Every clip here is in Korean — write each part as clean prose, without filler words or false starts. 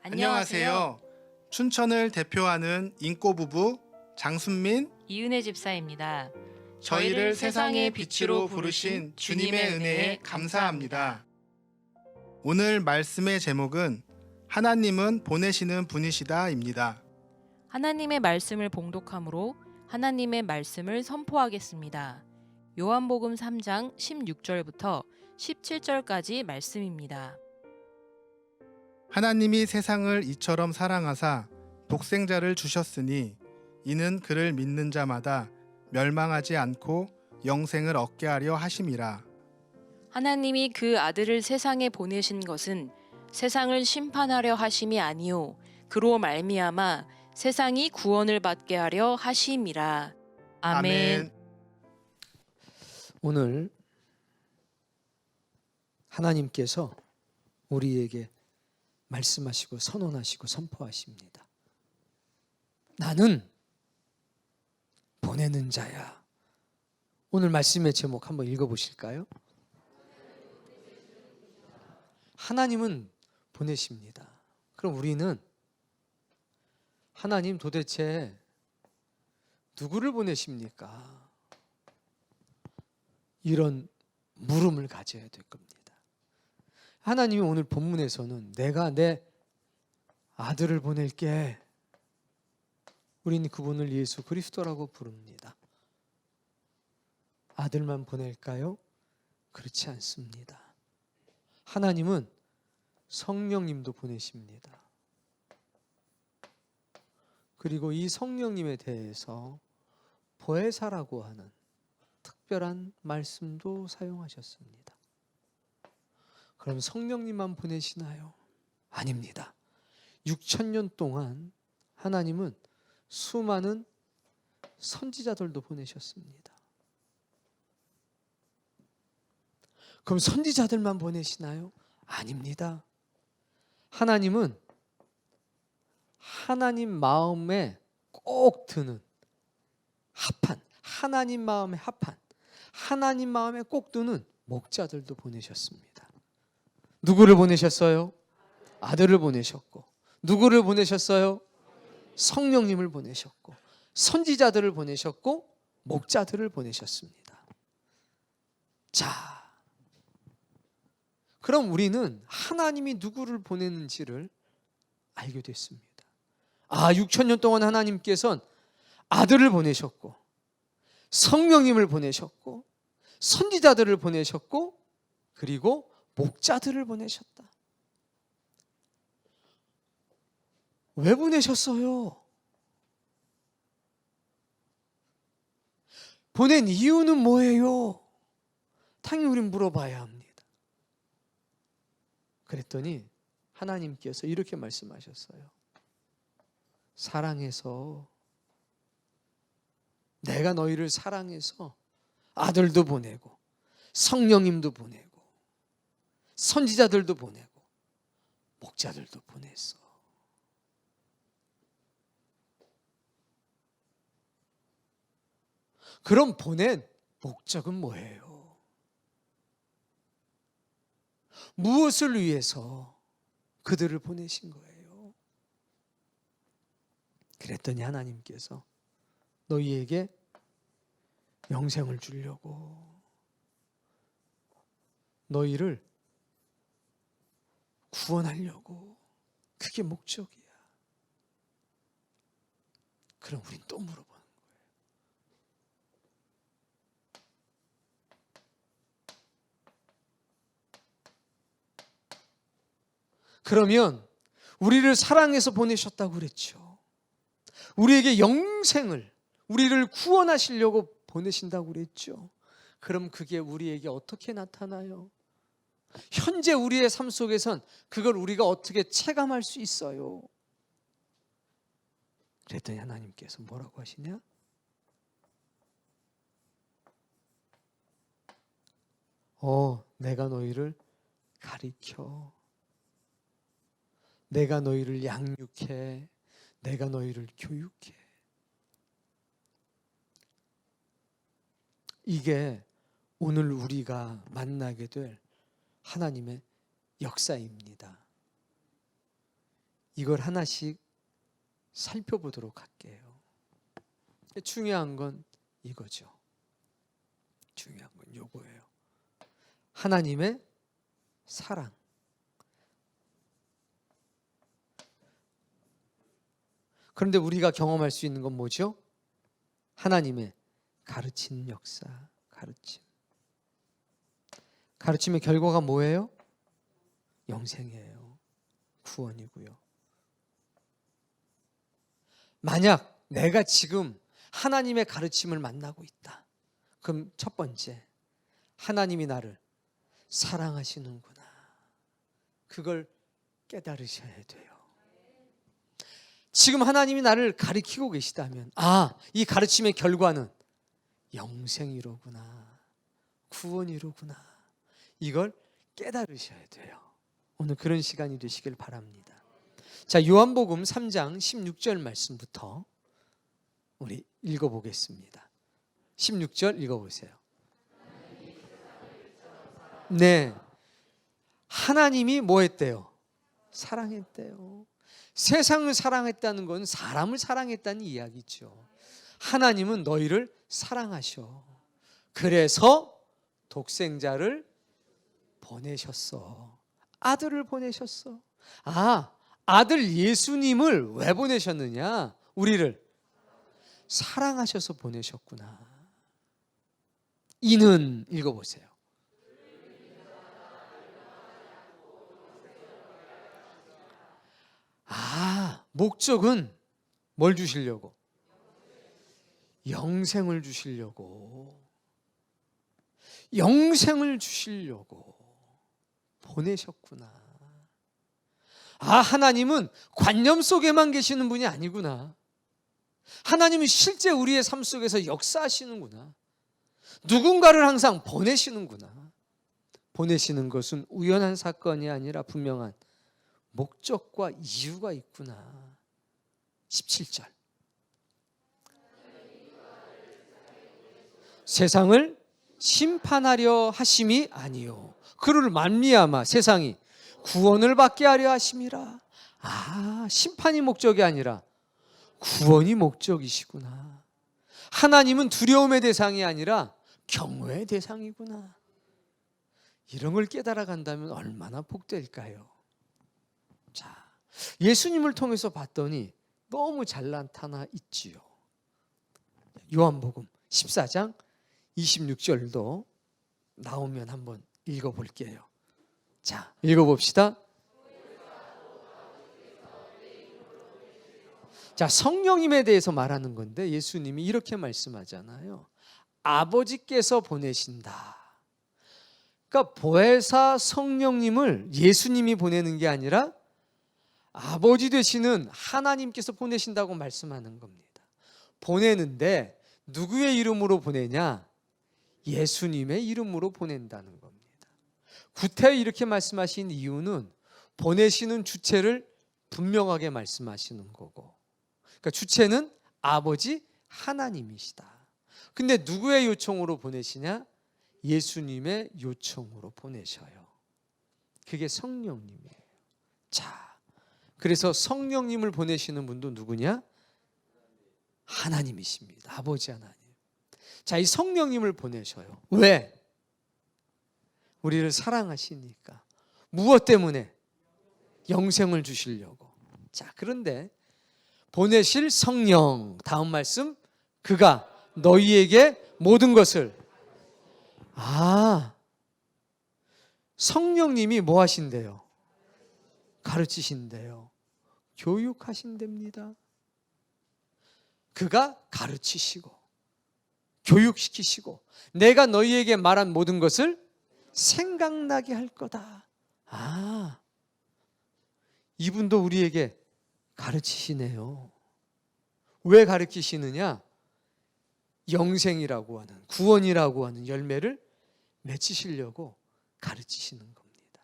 안녕하세요. 춘천을 대표하는 인꼬 부부 장순민, 이은혜 집사입니다. 저희를 세상의 빛으로 부르신 주님의 은혜에 감사합니다. 오늘 말씀의 제목은 하나님은 보내시는 분이시다입니다. 하나님의 말씀을 봉독함으로 하나님의 말씀을 선포하겠습니다. 요한복음 3장 16절부터 17절까지 말씀입니다. 하나님이 세상을 이처럼 사랑하사 독생자를 주셨으니 이는 그를 믿는 자마다 멸망하지 않고 영생을 얻게 하려 하심이라. 하나님이 그 아들을 세상에 보내신 것은 세상을 심판하려 하심이 아니요 그로 말미암아 세상이 구원을 받게 하려 하심이라. 아멘. 오늘 하나님께서 우리에게 말씀하시고 선언하시고 선포하십니다. 나는 보내는 자야. 오늘 말씀의 제목 한번 읽어보실까요? 하나님은 보내십니다. 그럼 우리는 하나님 도대체 누구를 보내십니까? 이런 물음을 가져야 될 겁니다. 하나님이 오늘 본문에서는 내가 내 아들을 보낼게. 우리는 그분을 예수 그리스도라고 부릅니다. 아들만 보낼까요? 그렇지 않습니다. 하나님은 성령님도 보내십니다. 그리고 이 성령님에 대해서 보혜사라고 하는 특별한 말씀도 사용하셨습니다. 그럼 성령님만 보내시나요? 아닙니다. 6,000년 동안 하나님은 수많은 선지자들도 보내셨습니다. 그럼 선지자들만 보내시나요? 아닙니다. 하나님은 하나님 마음에 꼭 드는 합한, 하나님 마음에 합한, 하나님 마음에 꼭 드는 목자들도 보내셨습니다. 누구를 보내셨어요? 아들을 보내셨고. 누구를 보내셨어요? 성령님을 보내셨고. 선지자들을 보내셨고 목자들을 보내셨습니다. 자, 그럼 우리는 하나님이 누구를 보내는지를 알게 됐습니다. 6,000년 동안 하나님께서는 아들을 보내셨고 성령님을 보내셨고 선지자들을 보내셨고 그리고 목자들을 보내셨다. 왜 보내셨어요? 보낸 이유는 뭐예요? 당연히 우린 물어봐야 합니다. 그랬더니 하나님께서 이렇게 말씀하셨어요. 사랑해서, 내가 너희를 사랑해서 아들도 보내고 성령님도 보내고 선지자들도 보내고 목자들도 보냈어. 그럼 보낸 목적은 뭐예요? 무엇을 위해서 그들을 보내신 거예요? 그랬더니 하나님께서 너희에게 영생을 주려고, 너희를 구원하려고. 그게 목적이야. 그럼 우린 또 물어보는 거예요. 그러면 우리를 사랑해서 보내셨다고 그랬죠. 우리에게 영생을, 우리를 구원하시려고 보내신다고 그랬죠. 그럼 그게 우리에게 어떻게 나타나요? 현재 우리의 삶 속에선 그걸 우리가 어떻게 체감할 수 있어요? 그랬더니 하나님께서 뭐라고 하시냐? 내가 너희를 가리켜, 내가 너희를 양육해, 내가 너희를 교육해. 이게 오늘 우리가 만나게 될 하나님의 역사입니다. 이걸 하나씩 살펴보도록 할게요. 중요한 건 이거죠. 중요한 건 요거예요. 하나님의 사랑. 그런데 우리가 경험할 수 있는 건 뭐죠? 하나님의 가르치는 역사, 가르침. 가르침의 결과가 뭐예요? 영생이에요. 구원이고요. 만약 내가 지금 하나님의 가르침을 만나고 있다. 그럼 첫 번째, 하나님이 나를 사랑하시는구나. 그걸 깨달으셔야 돼요. 지금 하나님이 나를 가르치고 계시다면, 이 가르침의 결과는 영생이로구나, 구원이로구나. 이걸 깨달으셔야 돼요. 오늘 그런 시간이 되시길 바랍니다. 자, 요한복음 3장 16절 말씀부터 우리 읽어보겠습니다. 16절 읽어보세요. 네, 하나님이 뭐 했대요? 사랑했대요. 세상을 사랑했다는 건 사람을 사랑했다는 이야기죠. 하나님은 너희를 사랑하셔. 그래서 독생자를 보내셨어. 아들을 보내셨어. 아들 예수님을 왜 보내셨느냐? 우리를 사랑하셔서 보내셨구나. 이는 읽어보세요. 목적은 뭘 주시려고? 영생을 주시려고. 영생을 주시려고 보내셨구나. 하나님은 관념 속에만 계시는 분이 아니구나. 하나님은 실제 우리의 삶 속에서 역사하시는구나. 누군가를 항상 보내시는구나. 보내시는 것은 우연한 사건이 아니라 분명한 목적과 이유가 있구나. 17절. 세상을 심판하려 하심이 아니요 그를 말미암아 세상이 구원을 받게 하려 하심이라. 심판이 목적이 아니라 구원이 목적이시구나. 하나님은 두려움의 대상이 아니라 경외의 대상이구나. 이런 걸 깨달아 간다면 얼마나 복될까요? 자, 예수님을 통해서 봤더니 너무 잘 나타나 있지요. 요한복음 14장 26절도 나오면 한번 읽어볼게요. 자, 읽어봅시다. 자, 성령님에 대해서 말하는 건데 예수님이 이렇게 말씀하잖아요. 아버지께서 보내신다. 그러니까 보혜사 성령님을 예수님이 보내는 게 아니라 아버지 되시는 하나님께서 보내신다고 말씀하는 겁니다. 보내는데 누구의 이름으로 보내냐? 예수님의 이름으로 보낸다는 겁니다. 구태여 이렇게 말씀하신 이유는 보내시는 주체를 분명하게 말씀하시는 거고, 그러니까 주체는 아버지 하나님이시다. 근데 누구의 요청으로 보내시냐? 예수님의 요청으로 보내셔요. 그게 성령님이에요. 자, 그래서 성령님을 보내시는 분도 누구냐? 하나님이십니다. 아버지 하나님. 자, 이 성령님을 보내셔요. 왜? 우리를 사랑하시니까. 무엇 때문에? 영생을 주시려고. 자, 그런데 보내실 성령, 다음 말씀, 그가 너희에게 모든 것을. 성령님이 뭐 하신대요? 가르치신대요. 교육하신답니다. 그가 가르치시고 교육시키시고 내가 너희에게 말한 모든 것을 생각나게 할 거다. 이분도 우리에게 가르치시네요. 왜 가르치시느냐? 영생이라고 하는, 구원이라고 하는 열매를 맺히시려고 가르치시는 겁니다.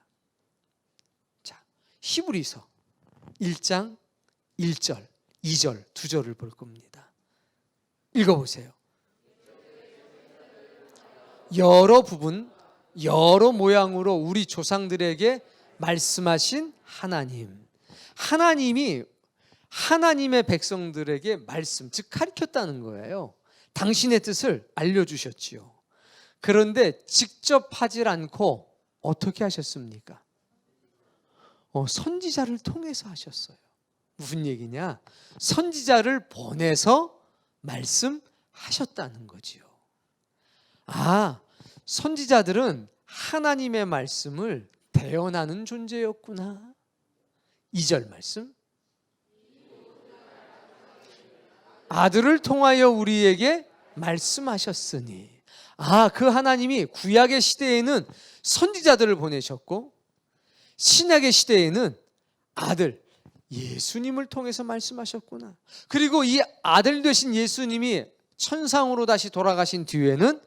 자, 히브리서 1장 1절, 2절, 2절을 볼 겁니다. 읽어보세요. 여러 부분, 여러 모양으로 우리 조상들에게 말씀하신 하나님. 하나님이 하나님의 백성들에게 말씀, 즉 가르쳤다는 거예요. 당신의 뜻을 알려주셨지요. 그런데 직접 하질 않고 어떻게 하셨습니까? 선지자를 통해서 하셨어요. 무슨 얘기냐? 선지자를 보내서 말씀하셨다는 거지요. 선지자들은 하나님의 말씀을 대언하는 존재였구나. 2절 말씀. 아들을 통하여 우리에게 말씀하셨으니. 그 하나님이 구약의 시대에는 선지자들을 보내셨고 신약의 시대에는 아들 예수님을 통해서 말씀하셨구나. 그리고 이 아들 되신 예수님이 천상으로 다시 돌아가신 뒤에는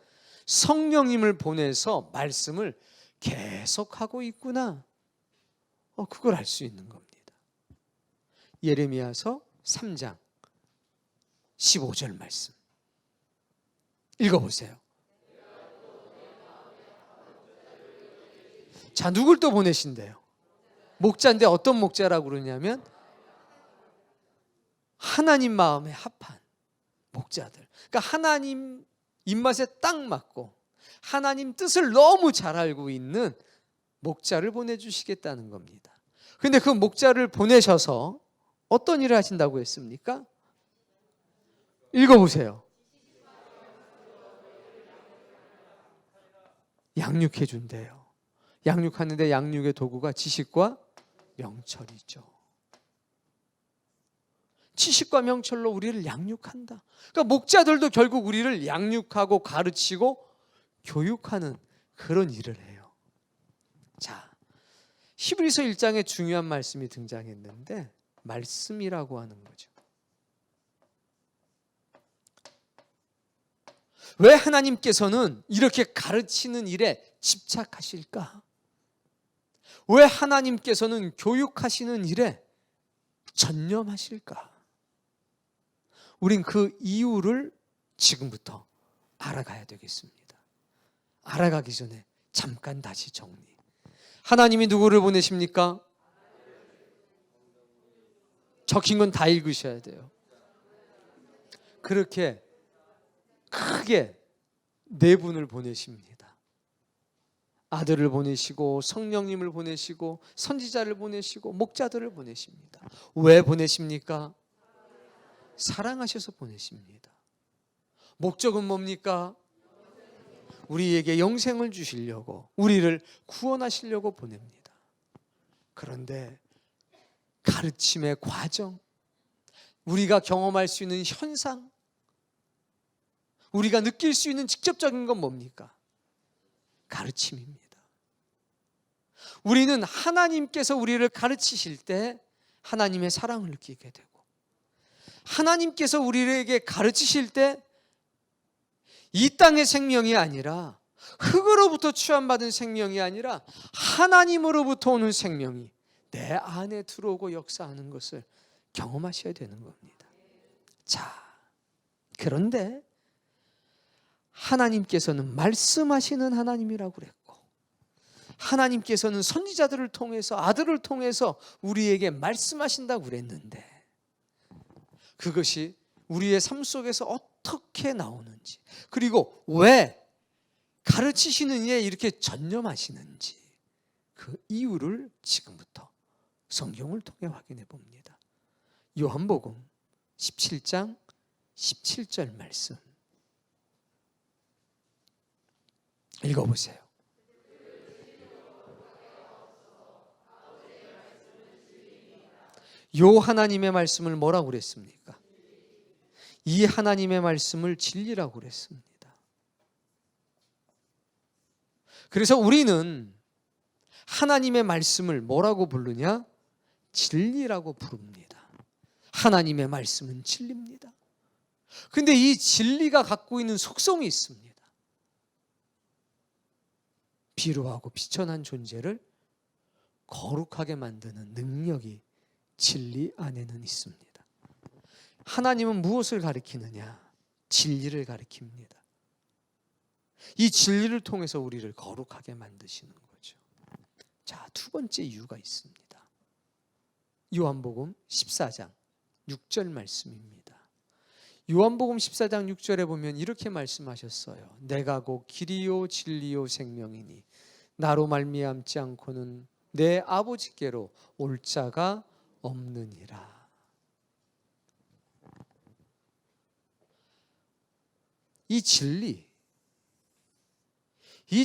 성령님을 보내서 말씀을 계속하고 있구나. 그걸 알 수 있는 겁니다. 예레미야서 3장 15절 말씀 읽어보세요. 자, 누굴 또 보내신대요? 목자인데 어떤 목자라고 그러냐면 하나님 마음에 합한 목자들. 그러니까 하나님 입맛에 딱 맞고 하나님 뜻을 너무 잘 알고 있는 목자를 보내주시겠다는 겁니다. 그런데 그 목자를 보내셔서 어떤 일을 하신다고 했습니까? 읽어보세요. 양육해 준대요. 양육하는데 양육의 도구가 지식과 명철이죠. 지식과 명철로 우리를 양육한다. 그러니까 목자들도 결국 우리를 양육하고 가르치고 교육하는 그런 일을 해요. 자, 히브리서 1장에 중요한 말씀이 등장했는데 말씀이라고 하는 거죠. 왜 하나님께서는 이렇게 가르치는 일에 집착하실까? 왜 하나님께서는 교육하시는 일에 전념하실까? 우린 그 이유를 지금부터 알아가야 되겠습니다. 알아가기 전에 잠깐 다시 정리. 하나님이 누구를 보내십니까? 적힌 건 다 읽으셔야 돼요. 그렇게 크게 네 분을 보내십니다. 아들을 보내시고 성령님을 보내시고 선지자를 보내시고 목자들을 보내십니다. 왜 보내십니까? 사랑하셔서 보내십니다. 목적은 뭡니까? 우리에게 영생을 주시려고, 우리를 구원하시려고 보냅니다. 그런데 가르침의 과정, 우리가 경험할 수 있는 현상, 우리가 느낄 수 있는 직접적인 건 뭡니까? 가르침입니다. 우리는 하나님께서 우리를 가르치실 때 하나님의 사랑을 느끼게 되고, 하나님께서 우리에게 가르치실 때 이 땅의 생명이 아니라, 흙으로부터 취함받은 생명이 아니라 하나님으로부터 오는 생명이 내 안에 들어오고 역사하는 것을 경험하셔야 되는 겁니다. 자, 그런데 하나님께서는 말씀하시는 하나님이라고 그랬고, 하나님께서는 선지자들을 통해서, 아들을 통해서 우리에게 말씀하신다고 그랬는데, 그것이 우리의 삶 속에서 어떻게 나오는지, 그리고 왜 가르치시는 일에 이렇게 전념하시는지, 그 이유를 지금부터 성경을 통해 확인해 봅니다. 요한복음 17장 17절 말씀 읽어보세요. 요 하나님의 말씀을 뭐라고 그랬습니까? 이 하나님의 말씀을 진리라고 그랬습니다. 그래서 우리는 하나님의 말씀을 뭐라고 부르냐? 진리라고 부릅니다. 하나님의 말씀은 진리입니다. 근데 이 진리가 갖고 있는 속성이 있습니다. 비루하고 비천한 존재를 거룩하게 만드는 능력이 진리 안에는 있습니다. 하나님은 무엇을 가리키느냐? 진리를 가리킵니다. 이 진리를 통해서 우리를 거룩하게 만드시는 거죠. 자, 두 번째 이유가 있습니다. 요한복음 14장 6절 말씀입니다. 요한복음 14장 6절에 보면 이렇게 말씀하셨어요. 내가 곧 길이요 진리요 생명이니 나로 말미암지 않고는 내 아버지께로 올 자가 없느니라. 이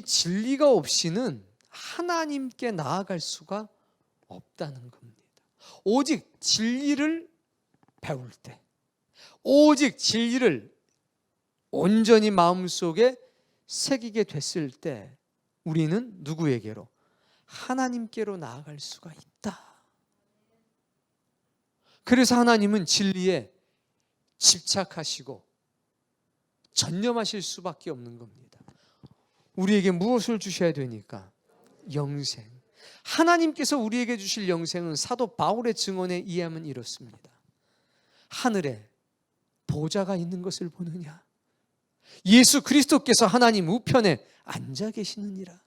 진리가 없이는 하나님께 나아갈 수가 없다는 겁니다. 오직 진리를 배울 때, 오직 진리를 온전히 마음속에 새기게 됐을 때 우리는 누구에게로? 하나님께로 나아갈 수가 있다. 그래서 하나님은 진리에 집착하시고 전념하실 수밖에 없는 겁니다. 우리에게 무엇을 주셔야 되니까? 영생. 하나님께서 우리에게 주실 영생은 사도 바울의 증언에 의하면 이렇습니다. 하늘에 보좌가 있는 것을 보느냐? 예수 그리스도께서 하나님 우편에 앉아 계시느니라.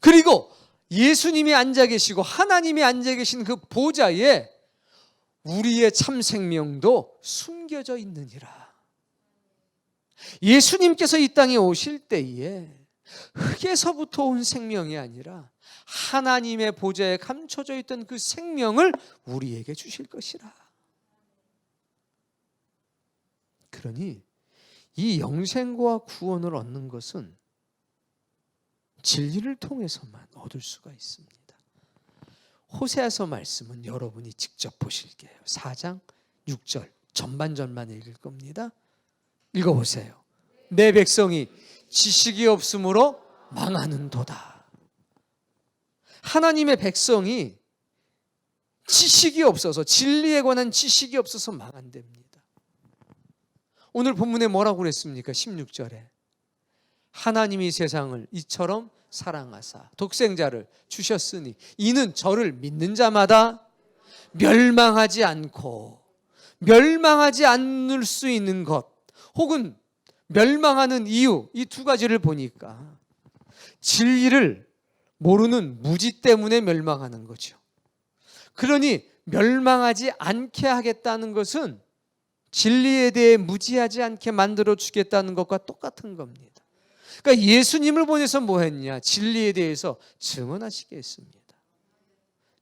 그리고 예수님이 앉아 계시고 하나님이 앉아 계신 그 보좌에 우리의 참 생명도 숨겨져 있느니라. 예수님께서 이 땅에 오실 때에 흙에서부터 온 생명이 아니라 하나님의 보좌에 감춰져 있던 그 생명을 우리에게 주실 것이라. 그러니 이 영생과 구원을 얻는 것은 진리를 통해서만 얻을 수가 있습니다. 호세아서 말씀은 여러분이 직접 보실게요. 4장 6절 전반전만 읽을 겁니다. 읽어보세요. 내 백성이 지식이 없으므로 망하는도다. 하나님의 백성이 지식이 없어서, 진리에 관한 지식이 없어서 망한답니다. 오늘 본문에 뭐라고 그랬습니까? 16절에 하나님이 세상을 이처럼 사랑하사 독생자를 주셨으니 이는 저를 믿는 자마다 멸망하지 않고, 멸망하지 않을 수 있는 것 혹은 멸망하는 이유, 이 두 가지를 보니까 진리를 모르는 무지 때문에 멸망하는 거죠. 그러니 멸망하지 않게 하겠다는 것은 진리에 대해 무지하지 않게 만들어 주겠다는 것과 똑같은 겁니다. 그러니까 예수님을 보내서 뭐 했냐? 진리에 대해서 증언하시게 했습니다.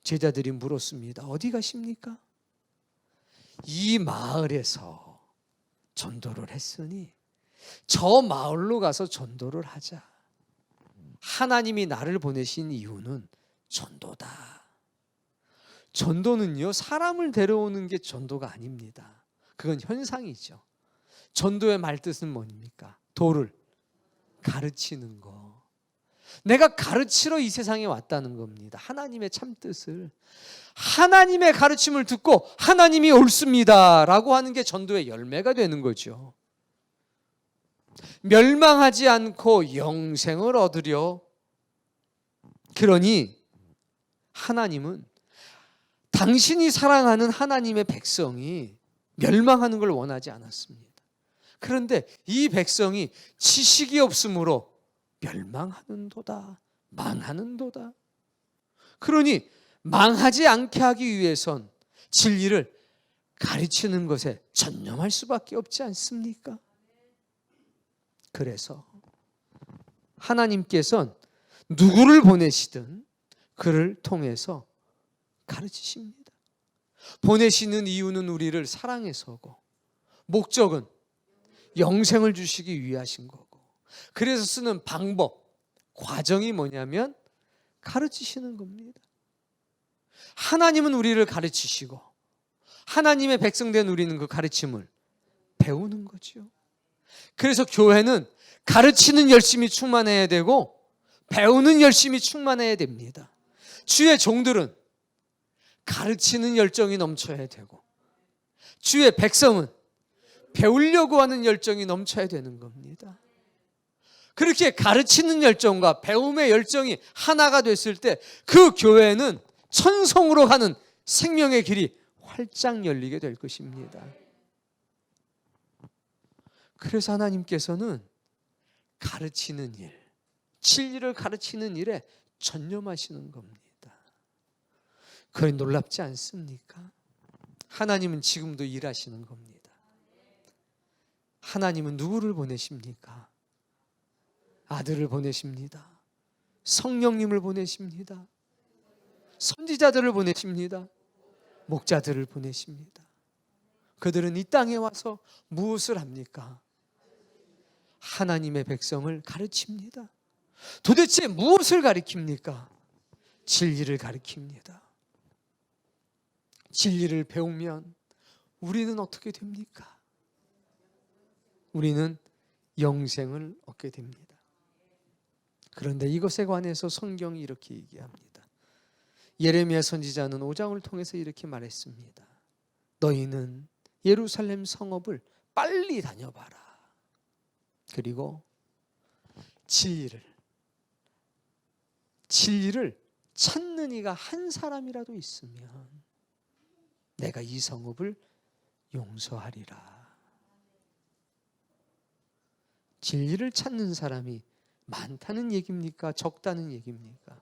제자들이 물었습니다. 어디 가십니까? 이 마을에서 전도를 했으니 저 마을로 가서 전도를 하자. 하나님이 나를 보내신 이유는 전도다. 전도는요, 사람을 데려오는 게 전도가 아닙니다. 그건 현상이죠. 전도의 말뜻은 뭡니까? 도를 가르치는 거. 내가 가르치러 이 세상에 왔다는 겁니다. 하나님의 참뜻을. 하나님의 가르침을 듣고 하나님이 옳습니다 라고 하는 게 전도의 열매가 되는 거죠. 멸망하지 않고 영생을 얻으려. 그러니 하나님은 당신이 사랑하는 하나님의 백성이 멸망하는 걸 원하지 않았습니다. 그런데 이 백성이 지식이 없으므로 멸망하는도다, 망하는도다. 그러니 망하지 않게 하기 위해선 진리를 가르치는 것에 전념할 수밖에 없지 않습니까? 그래서 하나님께서는 누구를 보내시든 그를 통해서 가르치십니다. 보내시는 이유는 우리를 사랑해서고, 목적은 영생을 주시기 위하신 거고, 그래서 쓰는 방법, 과정이 뭐냐면 가르치시는 겁니다. 하나님은 우리를 가르치시고 하나님의 백성된 우리는 그 가르침을 배우는 거죠. 그래서 교회는 가르치는 열심히 충만해야 되고 배우는 열심히 충만해야 됩니다. 주의 종들은 가르치는 열정이 넘쳐야 되고 주의 백성은 배우려고 하는 열정이 넘쳐야 되는 겁니다. 그렇게 가르치는 열정과 배움의 열정이 하나가 됐을 때 그 교회는 천성으로 가는 생명의 길이 활짝 열리게 될 것입니다. 그래서 하나님께서는 가르치는 일, 진리를 가르치는 일에 전념하시는 겁니다. 그건 놀랍지 않습니까? 하나님은 지금도 일하시는 겁니다. 하나님은 누구를 보내십니까? 아들을 보내십니다. 성령님을 보내십니다. 선지자들을 보내십니다. 목자들을 보내십니다. 그들은 이 땅에 와서 무엇을 합니까? 하나님의 백성을 가르칩니다. 도대체 무엇을 가르칩니까? 진리를 가르칩니다. 진리를 배우면 우리는 어떻게 됩니까? 우리는 영생을 얻게 됩니다. 그런데 이것에 관해서 성경이 이렇게 얘기합니다. 예레미야 선지자는 5장을 통해서 이렇게 말했습니다. 너희는 예루살렘 성읍을 빨리 다녀봐라. 그리고 진리를 찾는 이가 한 사람이라도 있으면 내가 이 성읍을 용서하리라. 진리를 찾는 사람이 많다는 얘기입니까? 적다는 얘기입니까?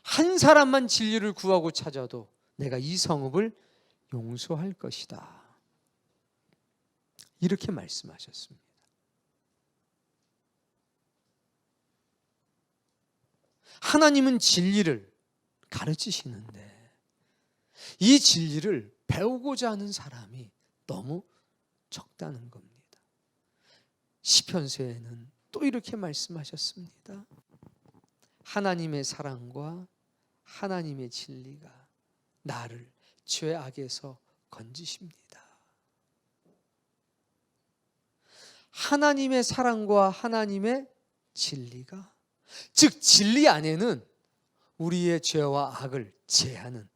한 사람만 진리를 구하고 찾아도 내가 이 성읍을 용서할 것이다. 이렇게 말씀하셨습니다. 하나님은 진리를 가르치시는데 이 진리를 배우고자 하는 사람이 너무 적다는 겁니다. 시편서에는 또 이렇게 말씀하셨습니다. 하나님의 사랑과 하나님의 진리가 나를 죄악에서 건지십니다. 하나님의 사랑과 하나님의 진리가, 즉 진리 안에는 우리의 죄와 악을 제하는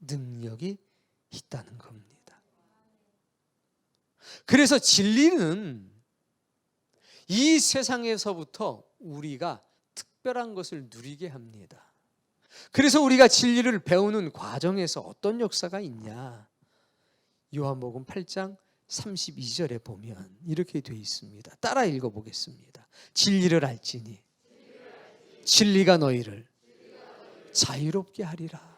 능력이 있다는 겁니다. 그래서 진리는 이 세상에서부터 우리가 특별한 것을 누리게 합니다. 그래서 우리가 진리를 배우는 과정에서 어떤 역사가 있냐? 요한복음 8장 32절에 보면 이렇게 되어 있습니다. 따라 읽어보겠습니다. 진리를 알지니 진리가 너희를 자유롭게 하리라.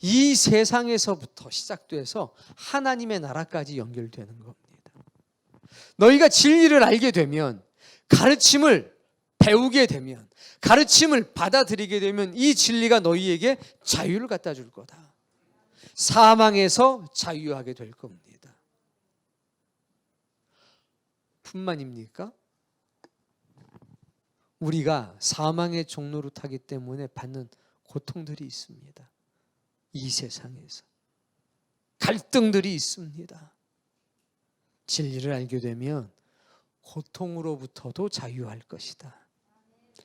이 세상에서부터 시작돼서 하나님의 나라까지 연결되는 겁니다. 너희가 진리를 알게 되면, 가르침을 배우게 되면, 가르침을 받아들이게 되면 이 진리가 너희에게 자유를 갖다 줄 거다. 사망에서 자유하게 될 겁니다. 뿐만입니까? 우리가 사망의 종로를 타기 때문에 받는 고통들이 있습니다. 이 세상에서 갈등들이 있습니다. 진리를 알게 되면 고통으로부터도 자유할 것이다.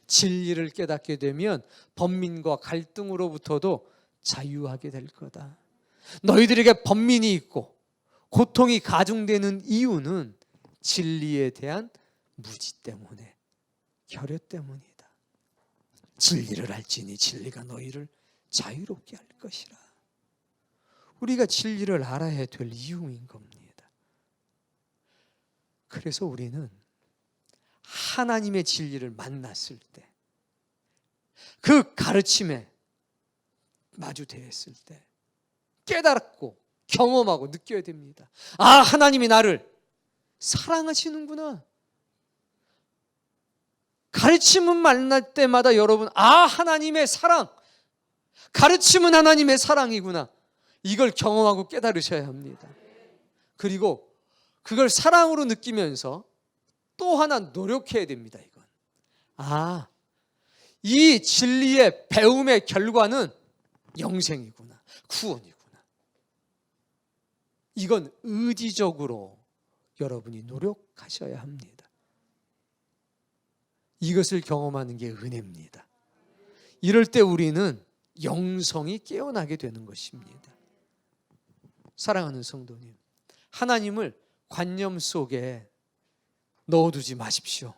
진리를 깨닫게 되면 번민과 갈등으로부터도 자유하게 될 거다. 너희들에게 번민이 있고 고통이 가중되는 이유는 진리에 대한 무지 때문에, 결여 때문이다. 진리를 알지니 진리가 너희를 자유롭게 할 것이라. 우리가 진리를 알아야 될 이유인 겁니다. 그래서 우리는 하나님의 진리를 만났을 때, 그 가르침에 마주대했을 때 깨달았고 경험하고 느껴야 됩니다. 아, 하나님이 나를 사랑하시는구나. 가르침은 만날 때마다 여러분, 아, 하나님의 사랑, 가르침은 하나님의 사랑이구나. 이걸 경험하고 깨달으셔야 합니다. 그리고 그걸 사랑으로 느끼면서 또 하나 노력해야 됩니다. 이건, 아, 이 진리의 배움의 결과는 영생이구나, 구원이구나. 이건 의지적으로 여러분이 노력하셔야 합니다. 이것을 경험하는 게 은혜입니다. 이럴 때 우리는 영성이 깨어나게 되는 것입니다. 사랑하는 성도님, 하나님을 관념 속에 넣어두지 마십시오.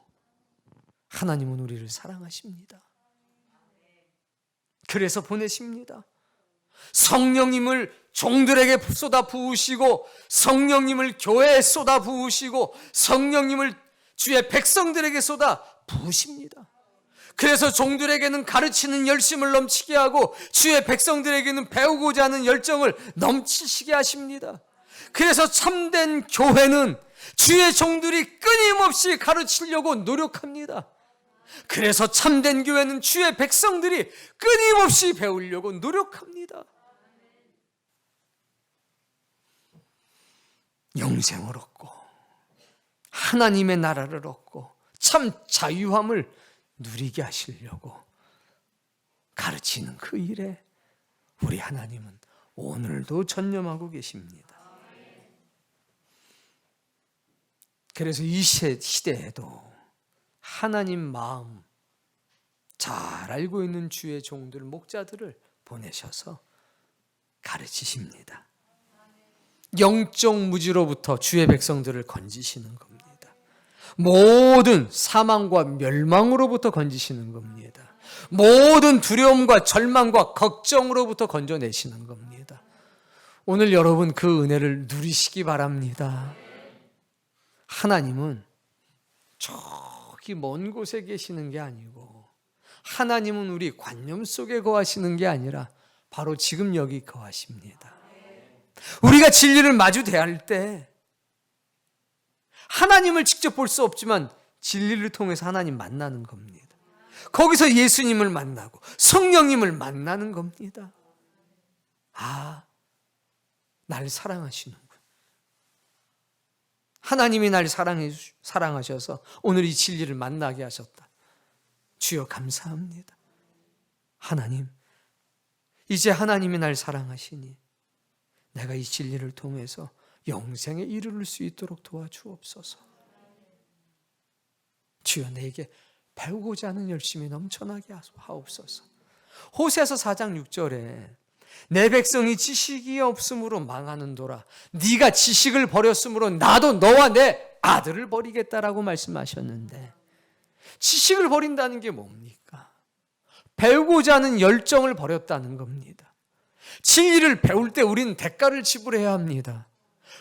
하나님은 우리를 사랑하십니다. 그래서 보내십니다. 성령님을 종들에게 쏟아 부으시고, 성령님을 교회에 쏟아 부으시고, 성령님을 주의 백성들에게 쏟아 부으십니다. 그래서 종들에게는 가르치는 열심을 넘치게 하고 주의 백성들에게는 배우고자 하는 열정을 넘치시게 하십니다. 그래서 참된 교회는 주의 종들이 끊임없이 가르치려고 노력합니다. 그래서 참된 교회는 주의 백성들이 끊임없이 배우려고 노력합니다. 영생을 얻고 하나님의 나라를 얻고 참 자유함을 누리게 하시려고 가르치는 그 일에 우리 하나님은 오늘도 전념하고 계십니다. 그래서 이 시대에도 하나님 마음 잘 알고 있는 주의 종들, 목자들을 보내셔서 가르치십니다. 영적 무지로부터 주의 백성들을 건지시는 겁니다. 모든 사망과 멸망으로부터 건지시는 겁니다. 모든 두려움과 절망과 걱정으로부터 건져내시는 겁니다. 오늘 여러분 그 은혜를 누리시기 바랍니다. 하나님은 저기 먼 곳에 계시는 게 아니고 하나님은 우리 관념 속에 거하시는 게 아니라 바로 지금 여기 거하십니다. 우리가 진리를 마주 대할 때 하나님을 직접 볼 수 없지만 진리를 통해서 하나님 만나는 겁니다. 거기서 예수님을 만나고 성령님을 만나는 겁니다. 아, 날 사랑하시는군. 하나님이 날 사랑하셔서 오늘 이 진리를 만나게 하셨다. 주여 감사합니다. 하나님, 이제 하나님이 날 사랑하시니 내가 이 진리를 통해서 영생에 이르를 수 있도록 도와주옵소서. 주여 내게 배우고자 하는 열심이 넘쳐나게 하옵소서. 호세아서 4장 6절에 내 백성이 지식이 없으므로 망하는도라. 네가 지식을 버렸으므로 나도 너와 내 아들을 버리겠다라고 말씀하셨는데 지식을 버린다는 게 뭡니까? 배우고자 하는 열정을 버렸다는 겁니다. 진리를 배울 때 우리는 대가를 지불해야 합니다.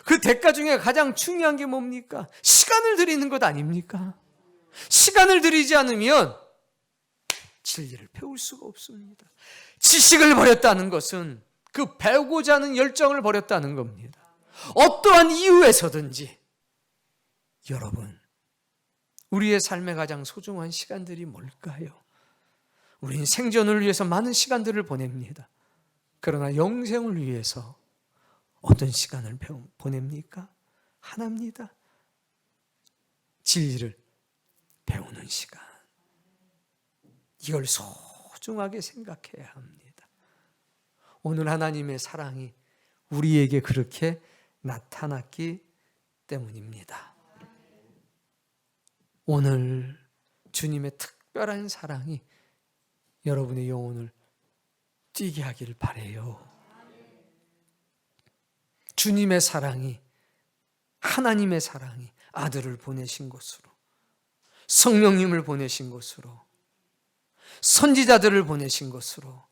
그 대가 중에 가장 중요한 게 뭡니까? 시간을 들이는 것 아닙니까? 시간을 들이지 않으면 진리를 배울 수가 없습니다. 지식을 버렸다는 것은 그 배우고자 하는 열정을 버렸다는 겁니다. 어떠한 이유에서든지 여러분, 우리의 삶의 가장 소중한 시간들이 뭘까요? 우리는 생존을 위해서 많은 시간들을 보냅니다. 그러나 영생을 위해서 어떤 시간을 보냅니까? 하나입니다. 진리를 배우는 시간. 이걸 소중하게 생각해야 합니다. 오늘 하나님의 사랑이 우리에게 그렇게 나타났기 때문입니다. 오늘 주님의 특별한 사랑이 여러분의 영혼을 뛰게 하길 바라요. 주님의 사랑이, 하나님의 사랑이 아들을 보내신 것으로, 성령님을 보내신 것으로, 선지자들을 보내신 것으로,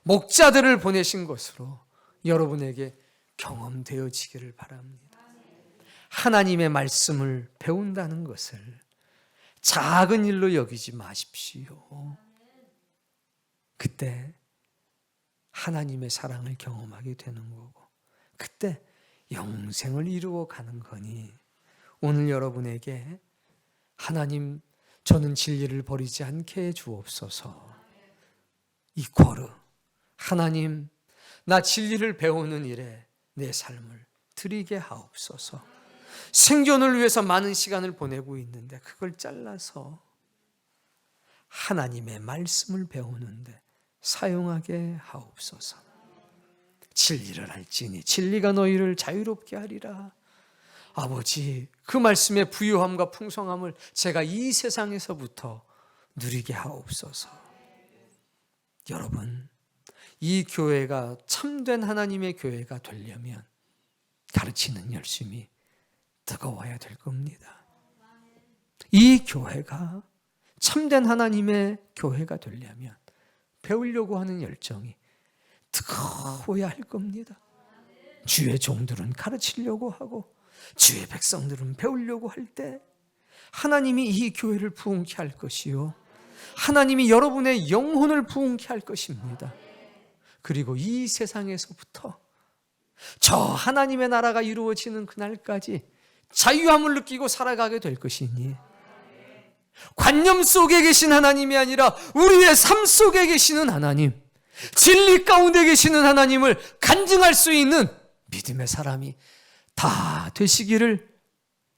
목자들을 보내신 것으로 여러분에게 경험되어지기를 바랍니다. 하나님의 말씀을 배운다는 것을 작은 일로 여기지 마십시오. 그때 하나님의 사랑을 경험하게 되는 거고, 그때 영생을 이루어 가는 거니, 오늘 여러분에게 하나님, 저는 진리를 버리지 않게 해 주옵소서. 이코르, 하나님, 나 진리를 배우는 일에 내 삶을 드리게 하옵소서. 생존을 위해서 많은 시간을 보내고 있는데 그걸 잘라서 하나님의 말씀을 배우는데 사용하게 하옵소서. 진리를 알지니 진리가 너희를 자유롭게 하리라. 아버지, 그 말씀의 부유함과 풍성함을 제가 이 세상에서부터 누리게 하옵소서. 여러분, 이 교회가 참된 하나님의 교회가 되려면 가르치는 열심이 뜨거워야 될 겁니다. 이 교회가 참된 하나님의 교회가 되려면 배우려고 하는 열정이 뜨거워야 할 겁니다. 주의 종들은 가르치려고 하고 주의 백성들은 배우려고 할 때 하나님이 이 교회를 부흥케 할 것이요, 하나님이 여러분의 영혼을 부흥케 할 것입니다. 그리고 이 세상에서부터 저 하나님의 나라가 이루어지는 그날까지 자유함을 느끼고 살아가게 될 것이니, 관념 속에 계신 하나님이 아니라 우리의 삶 속에 계시는 하나님, 진리 가운데 계시는 하나님을 간증할 수 있는 믿음의 사람이 다 되시기를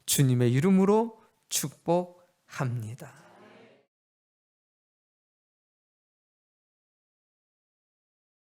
주님의 이름으로 축복합니다.